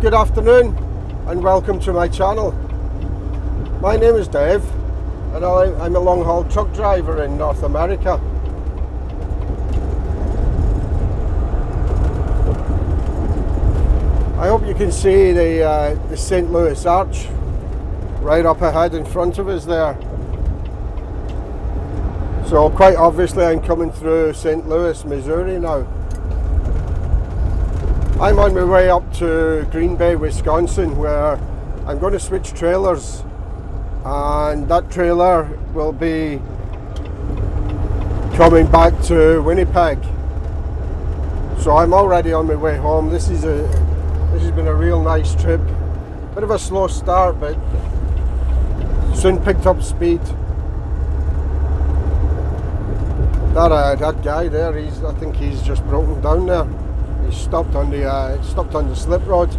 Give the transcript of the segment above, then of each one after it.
good afternoon and welcome to my channel. My name is Dave and I'm a long haul truck driver in North America. I hope you can see the St. Louis Arch right up ahead in front of us there. So quite obviously I'm coming through St. Louis, Missouri now. I'm on my way up to Green Bay, Wisconsin, where I'm going to switch trailers, and that trailer will be coming back to Winnipeg. So I'm already on my way home. This has been a real nice trip. Bit of a slow start, but soon picked up speed. That guy there, I think he's just broken down there. He stopped on the slip road.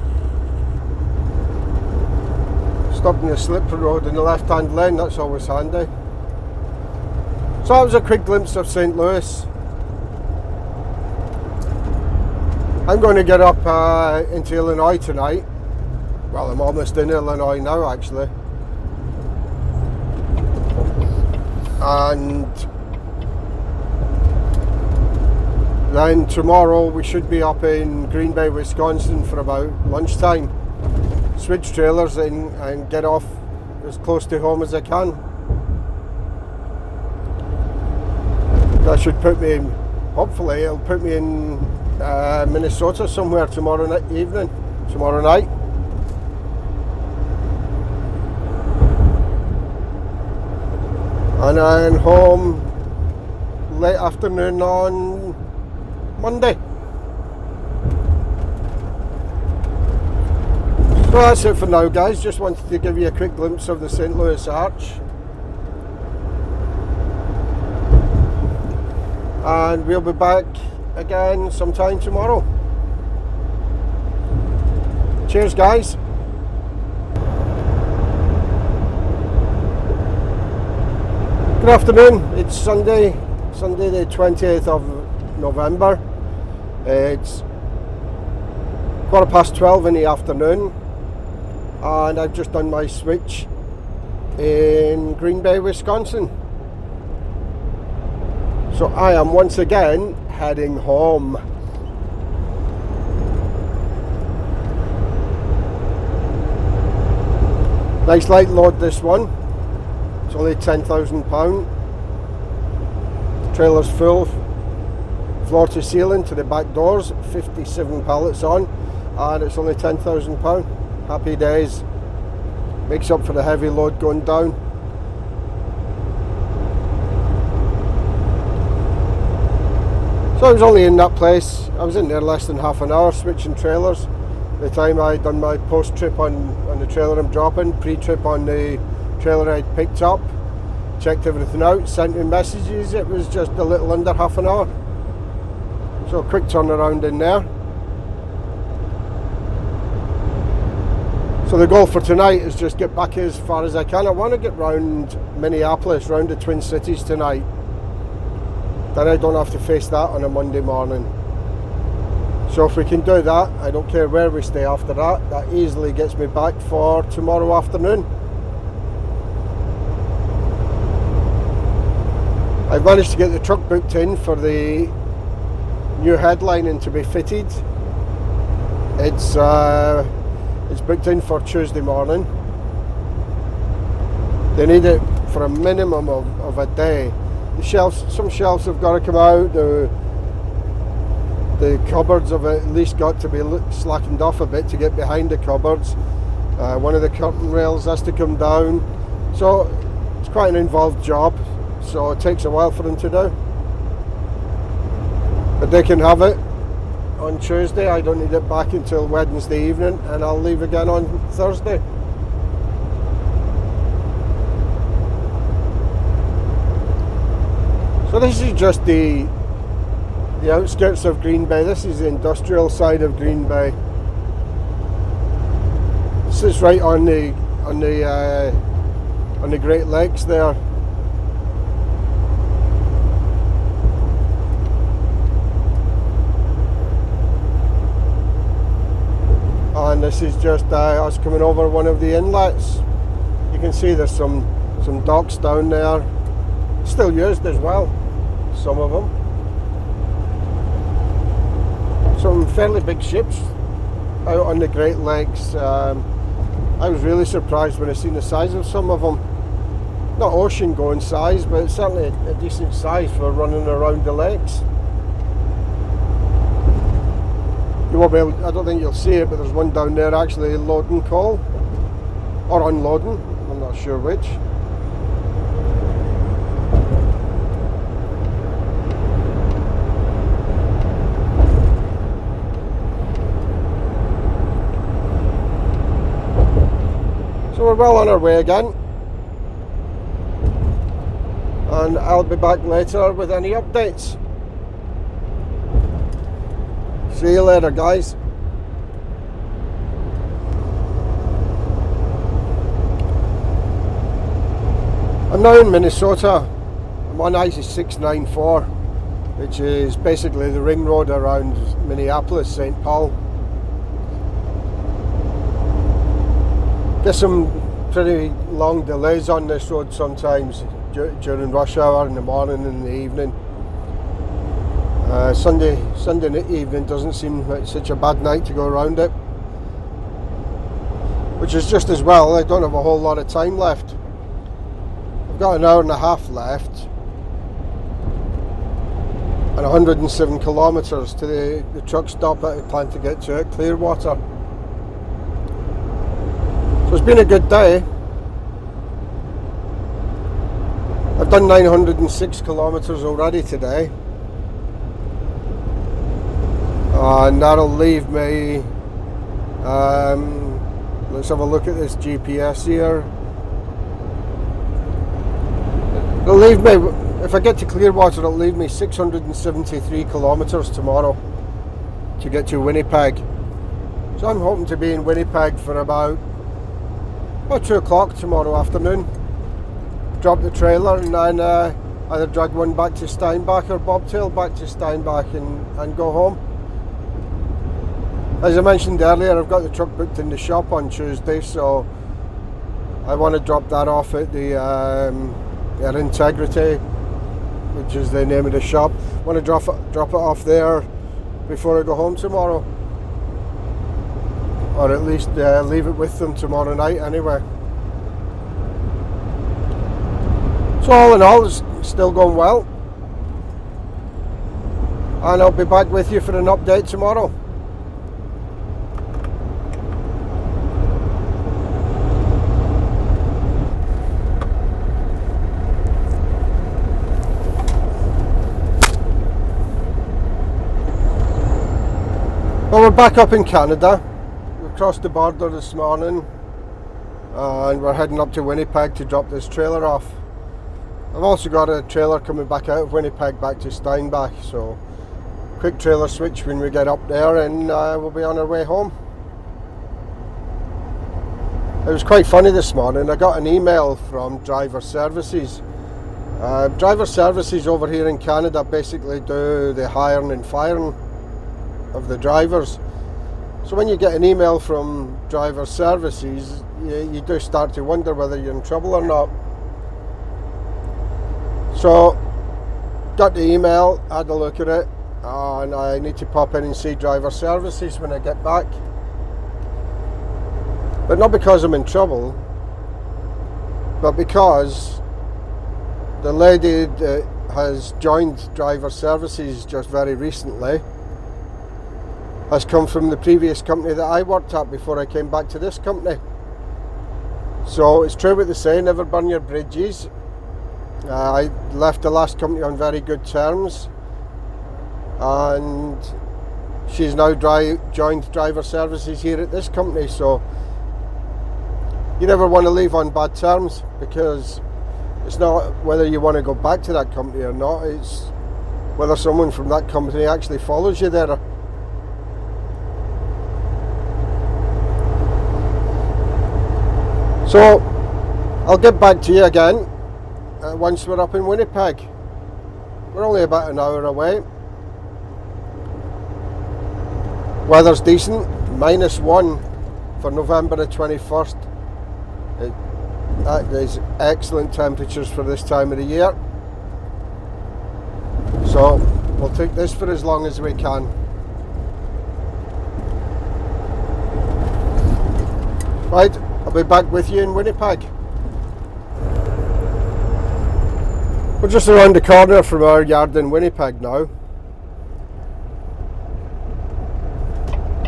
Stopped on the slip road in the left-hand lane. That's always handy. So that was a quick glimpse of St. Louis. I'm going to get up into Illinois tonight. Well, I'm almost in Illinois now, actually. And then tomorrow we should be up in Green Bay, Wisconsin for about lunchtime. Switch trailers in and get off as close to home as I can. That should put me in, hopefully it'll put me in Minnesota somewhere tomorrow night. And then home late afternoon on Monday. So that's it for now, guys. Just wanted to give you a quick glimpse of the St. Louis Arch. And we'll be back again sometime tomorrow. Cheers, guys. Good afternoon. It's Sunday the 20th of November. It's 12:15 in the afternoon, and I've just done my switch in Green Bay, Wisconsin. So I am once again heading home. Nice light load, this one. It's only 10,000 pound. The trailer's full, floor to ceiling to the back doors, 57 pallets on, and it's only 10,000 pound. Happy days. Makes up for the heavy load going down. So I was only in that place, I was in there less than half an hour switching trailers. By the time I done my post trip on the trailer I'm dropping, pre-trip on the trailer I'd picked up, checked everything out, sent me messages, it was just a little under half an hour. So a quick turnaround in there. So the goal for tonight is just get back as far as I can. I want to get round Minneapolis, round the Twin Cities tonight. Then I don't have to face that on a Monday morning. So if we can do that, I don't care where we stay after that, that easily gets me back for tomorrow afternoon. I've managed to get the truck booked in for the new headlining to be fitted. It's booked in for Tuesday morning. They need it for a minimum of a day. The shelves, some shelves have got to come out. The cupboards have at least got to be slackened off a bit to get behind the cupboards. One of the curtain rails has to come down. So it's quite an involved job. So it takes a while for them to do. But they can have it on Tuesday. I don't need it back until Wednesday evening, and I'll leave again on Thursday. So this is just the outskirts of Green Bay. This is the industrial side of Green Bay. This is right on the Great Lakes there. and this is just us coming over one of the inlets. You can see there's some docks down there, still used as well, some of them. Some fairly big ships out on the Great Lakes. I was really surprised when I seen the size of some of them. Not ocean going size, but it's certainly a decent size for running around the lakes. You won't be able, I don't think you'll see it, but there's one down there actually loading coal, or unloading, I'm not sure which. So we're well on our way again, and I'll be back later with any updates. See you later, guys. I'm now in Minnesota. I'm on I-694, which is basically the ring road around Minneapolis, St. Paul. Get some pretty long delays on this road sometimes during rush hour in the morning and in the evening. Sunday evening doesn't seem like such a bad night to go around it, which is just as well. I don't have a whole lot of time left. I've got an hour and a half left and 107 kilometres to the truck stop that I plan to get to at Clearwater. So it's been a good day. I've done 906 kilometres already today. And that'll leave me, let's have a look at this GPS here. It'll leave me, if I get to Clearwater, it'll leave me 673 kilometres tomorrow to get to Winnipeg. So I'm hoping to be in Winnipeg for about 2 o'clock tomorrow afternoon. Drop the trailer and then either drag one back to Steinbach or bobtail back to Steinbach and go home. As I mentioned earlier, I've got the truck booked in the shop on Tuesday, so I want to drop that off at the Air Integrity, which is the name of the shop. I want to drop it off there before I go home tomorrow, or at least leave it with them tomorrow night anyway. So all in all, it's still going well, and I'll be back with you for an update tomorrow. Well, we're back up in Canada. We crossed the border this morning and we're heading up to Winnipeg to drop this trailer off. I've also got a trailer coming back out of Winnipeg back to Steinbach, so quick trailer switch when we get up there and we'll be on our way home. It was quite funny this morning. I got an email from Driver Services. Driver Services over here in Canada basically do the hiring and firing of the drivers. So when you get an email from Driver Services, you do start to wonder whether you're in trouble or not. So got the email, had a look at it, and I need to pop in and see Driver Services when I get back. But not because I'm in trouble, but because the lady that has joined Driver Services just very recently has come from the previous company that I worked at before I came back to this company. So it's true what they say, never burn your bridges. I left the last company on very good terms, and she's now joined Driver Services here at this company. So you never want to leave on bad terms, because it's not whether you want to go back to that company or not, it's whether someone from that company actually follows you there. So I'll get back to you again once we're up in Winnipeg. We're only about an hour away. Weather's decent, -1 for November the 21st. That is excellent temperatures for this time of the year. So we'll take this for as long as we can. Right, I'll be back with you in Winnipeg. We're just around the corner from our yard in Winnipeg now.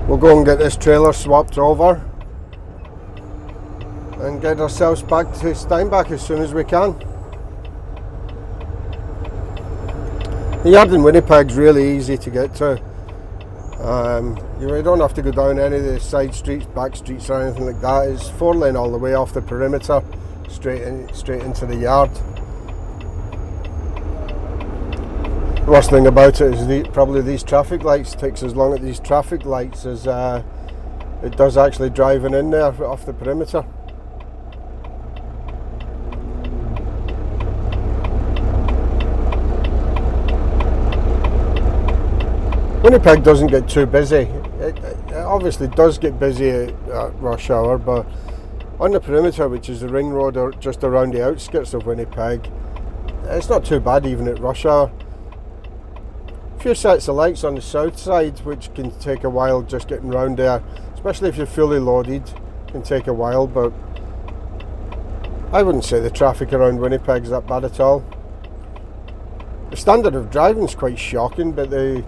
We'll go and get this trailer swapped over and get ourselves back to Steinbach as soon as we can. The yard in Winnipeg's really easy to get to. You don't have to go down any of the side streets, back streets or anything like that. It's 4-lane all the way off the perimeter, straight into the yard. The worst thing about it is probably these traffic lights. It takes as long at these traffic lights as it does actually driving in there off the perimeter. Winnipeg doesn't get too busy. It obviously does get busy at rush hour, but on the perimeter, which is the ring road or just around the outskirts of Winnipeg, it's not too bad even at rush hour. A few sets of lights on the south side, which can take a while just getting round there, especially if you're fully loaded, can take a while, but I wouldn't say the traffic around Winnipeg is that bad at all. The standard of driving is quite shocking, but the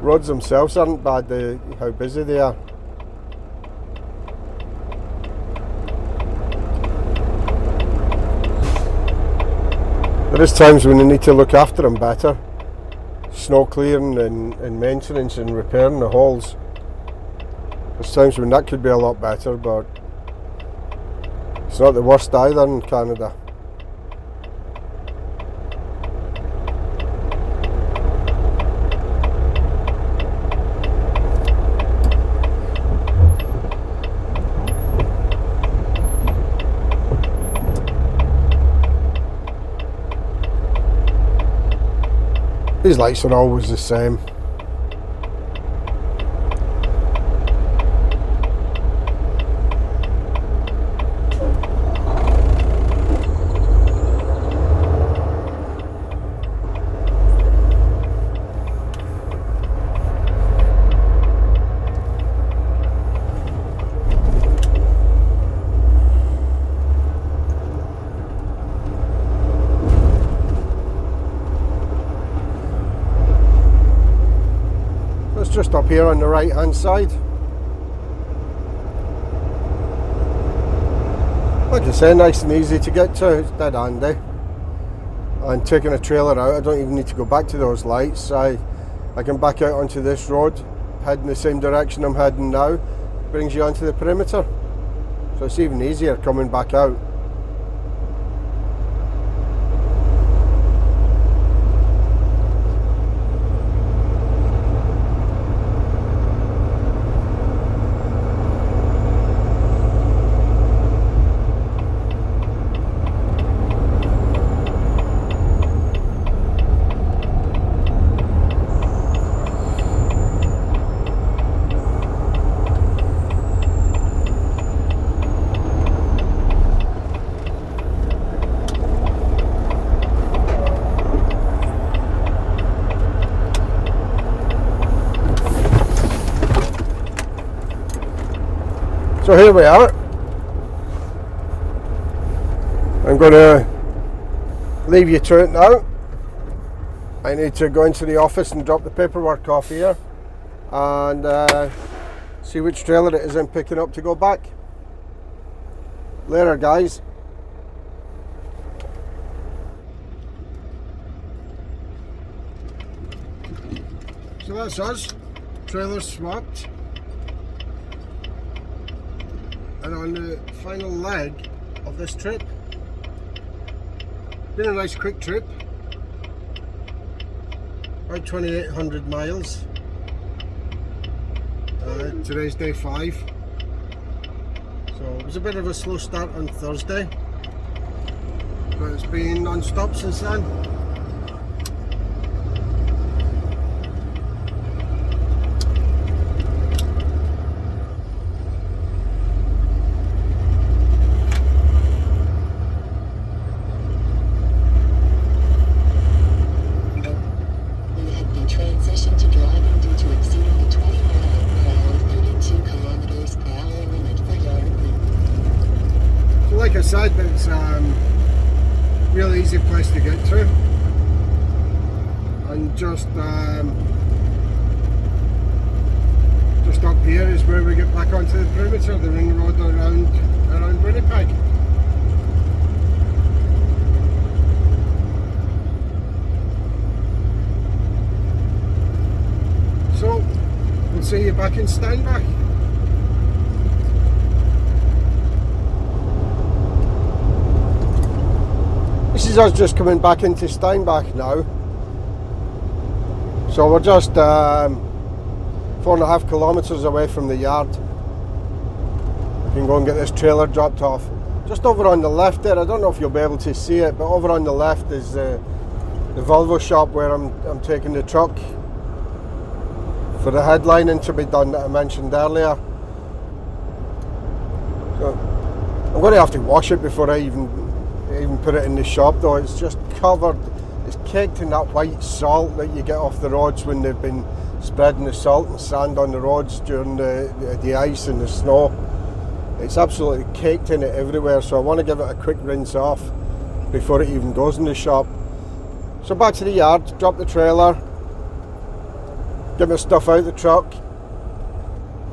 roads themselves aren't bad, how busy they are. There is times when you need to look after them better. Snow clearing and maintenance and repairing the holes. There's times when that could be a lot better, but it's not the worst either in Canada. These lights are always the same. Just up here on the right hand side. Like I say, nice and easy to get to, it's dead handy. And taking a trailer out, I don't even need to go back to those lights. I can back out onto this road, head in the same direction I'm heading now, brings you onto the perimeter. So it's even easier coming back out. So here we are. I'm going to leave you to it now. I need to go into the office and drop the paperwork off here and see which trailer it is I'm picking up to go back. Later, guys. So that's us. Trailer swapped. And on the final leg of this trip, been a nice quick trip, about 2,800 miles. Today's day 5, so it was a bit of a slow start on Thursday, but it's been non-stop since then. said, it's a really easy place to get to, and just up here is where we get back onto the perimeter, the ring road around Winnipeg. So we'll see you back in Steinbach. This is us just coming back into Steinbach now. So we're just 4.5 kilometres away from the yard. We can go and get this trailer dropped off. Just over on the left there, I don't know if you'll be able to see it, but over on the left is the Volvo shop where I'm taking the truck for the headlining to be done that I mentioned earlier. So I'm going to have to wash it before I even put it in the shop though. It's just covered, it's caked in that white salt that you get off the roads when they've been spreading the salt and sand on the roads during the ice and the snow. It's absolutely caked in it everywhere, so I want to give it a quick rinse off before it even goes in the shop. So back to the yard, drop the trailer, get my stuff out of the truck,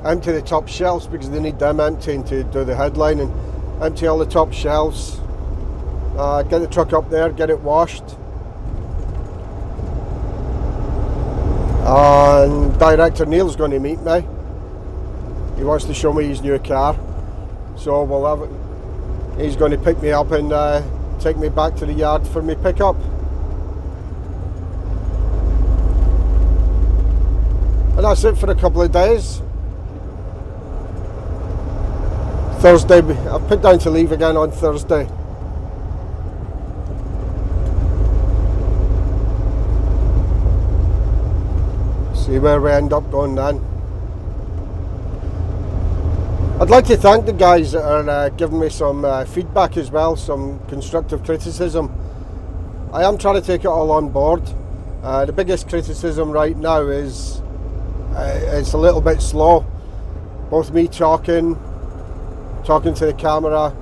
empty the top shelves because they need them emptying to do the headlining, empty all the top shelves, get the truck up there, get it washed, and director Neil's going to meet me. He wants to show me his new car, so we'll have it. He's going to pick me up and take me back to the yard for me pickup. And that's it for a couple of days. Thursday, I've put down to leave again on Thursday. See where we end up going then. I'd like to thank the guys that are giving me some feedback as well, some constructive criticism. I am trying to take it all on board. The biggest criticism right now is it's a little bit slow. Both me talking to the camera,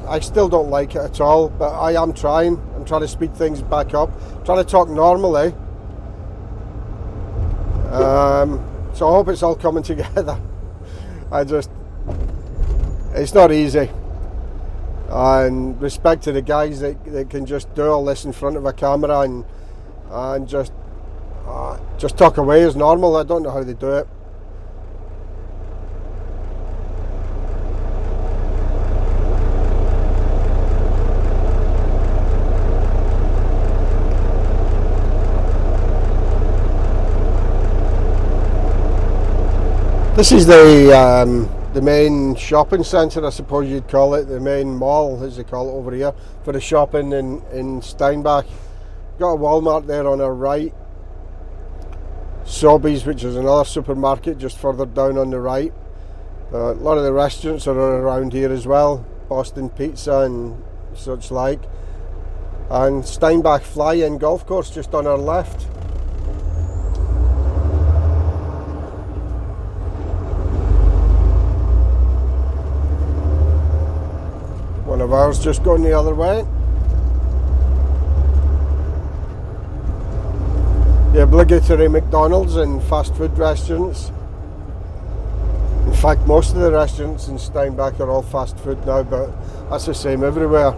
I still don't like it at all, but I am trying. I'm trying to speed things back up, trying to talk normally. So I hope it's all coming together. It's not easy. And respect to the guys that can just do all this in front of a camera and just talk away as normal. I don't know how they do it. This is the main shopping centre, I suppose you'd call it, the main mall as they call it over here, for the shopping in Steinbach. Got a Walmart there on our right, Sobeys, which is another supermarket just further down on the right. A lot of the restaurants are around here as well, Boston Pizza and such like, and Steinbach Fly-In Golf Course just on our left. One of ours just going the other way. The obligatory McDonald's and fast food restaurants. In fact, most of the restaurants in Steinbach are all fast food now, but that's the same everywhere.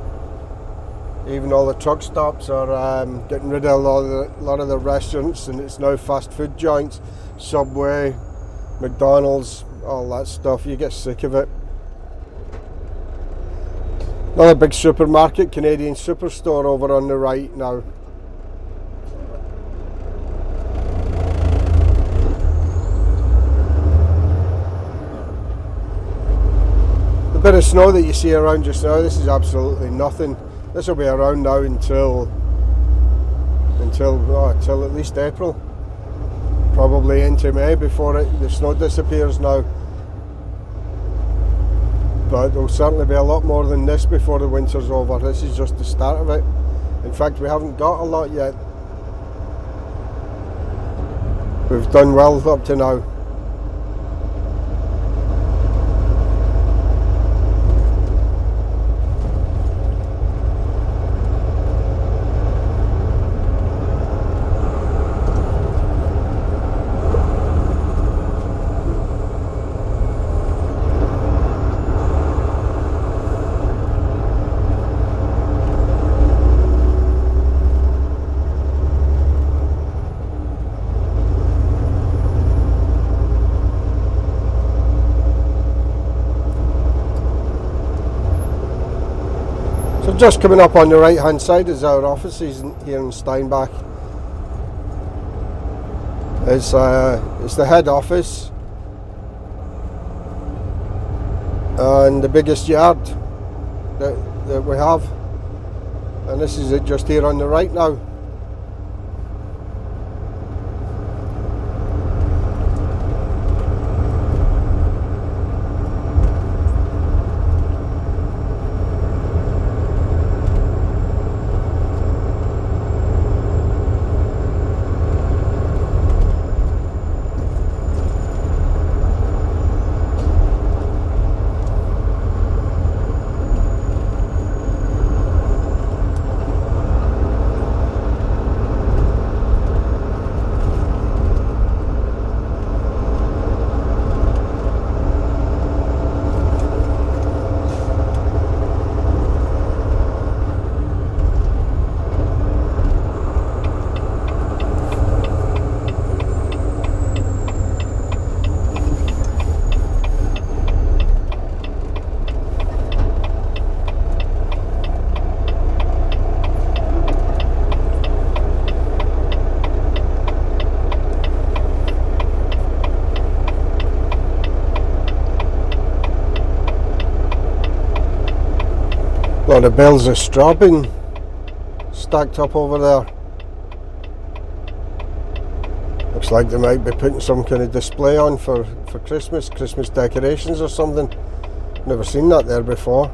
Even all the truck stops are getting rid of a lot of the restaurants, and it's now fast food joints. Subway, McDonald's, all that stuff. You get sick of it. Another big supermarket, Canadian Superstore over on the right now. The bit of snow that you see around just now, this is absolutely nothing. This will be around now until at least April. Probably into May before the snow disappears now. But there'll certainly be a lot more than this before the winter's over. This is just the start of it. In fact, we haven't got a lot yet. We've done well up to now. Just coming up on the right hand side is our offices here in Steinbach. It's the head office and the biggest yard that we have, and this is it just here on the right now. A lot of bales of straw being stacked up over there. Looks like they might be putting some kind of display on for Christmas decorations or something. Never seen that there before.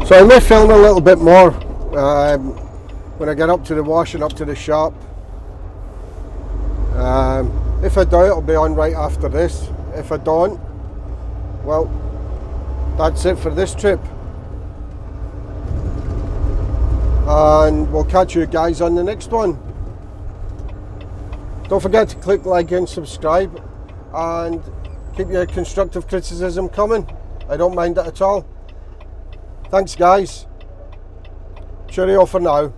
So I may film a little bit more when I get up to the wash and up to the shop. If I do, it'll be on right after this. If I don't, well, that's it for this trip. And we'll catch you guys on the next one. Don't forget to click like and subscribe, and keep your constructive criticism coming. I don't mind it at all. Thanks guys. Cheerio for now.